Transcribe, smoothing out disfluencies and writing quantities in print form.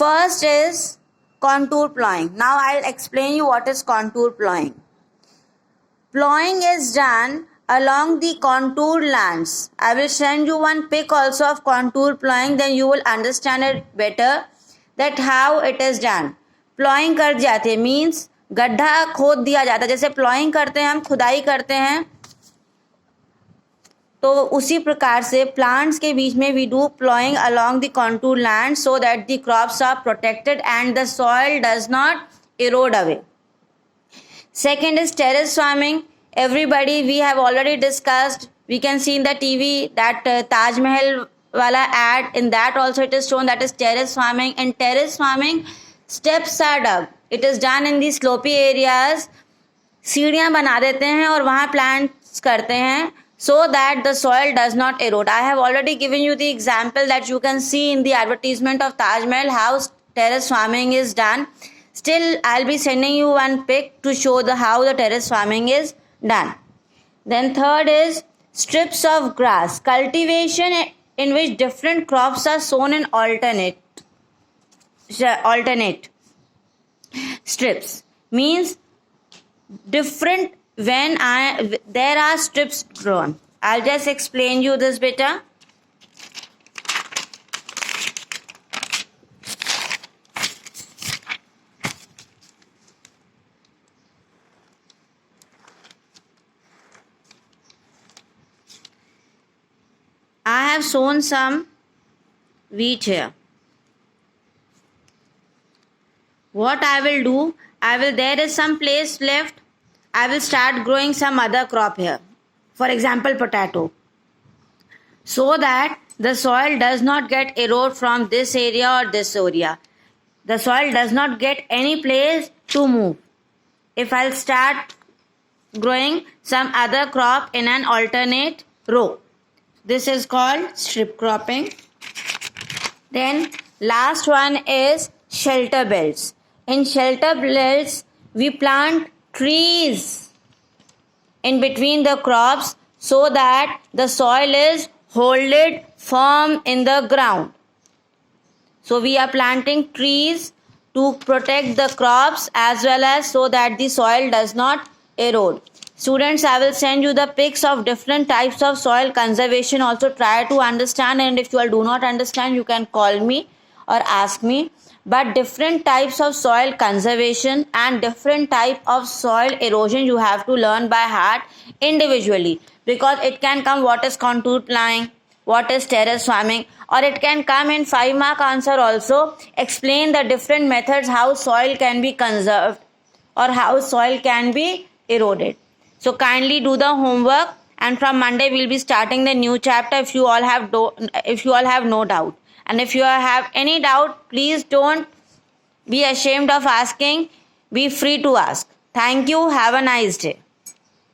First is contour plowing. Now I'll explain you what is contour plowing. Plowing is done along the contour lands. I will send you one pic also of contour plowing, then you will understand it better that how it is done. Plowing कर जाते means गड्ढा खोद दिया जाता है. जैसे ploughing करते हैं, हम खुदाई करते हैं, तो उसी प्रकार से प्लांट्स के बीच में we do ploughing along the contour land so that the crops are protected and the soil does not erode away. Second is terrace farming. Everybody, we have already discussed. We can see in the TV that Taj Mahal wala ad. In that also it is shown that is terrace farming. In terrace farming, steps are dug. It is done in the slopy areas. सीढ़ियाँ बना देते हैं और वहाँ plants करते हैं so that the soil does not erode. I have already given you the example that you can see in the advertisement of Taj Mahal how terrace farming is done. Still, I'll be sending you one pic to show how the terrace farming is done. Then third is strips of grass. Cultivation in which different crops are sown in alternate strips. Means different when there are strips drawn. I'll just explain you this beta. I have sown some wheat here. What I will do, there is some place left, I will start growing some other crop here. For example, potato. So that the soil does not get erode from this area or this area. The soil does not get any place to move. If I'll start growing some other crop in an alternate row. This is called strip cropping. Then last one is shelter belts. In shelter belts, we plant trees in between the crops so that the soil is holded firm in the ground. So we are planting trees to protect the crops as well as so that the soil does not erode. Students, I will send you the pics of different types of soil conservation. Also try to understand, and if you all do not understand, you can call me or ask me. But different types of soil conservation and different type of soil erosion you have to learn by heart individually, because it can come what is contour plowing, what is terrace farming, or it can come in 5-mark answer also. Explain the different methods how soil can be conserved or how soil can be eroded. So kindly do the homework, and from Monday we'll be starting the new chapter if you all have no doubt. And if you have any doubt, please don't be ashamed of asking. Be free to ask. Thank you. Have a nice day.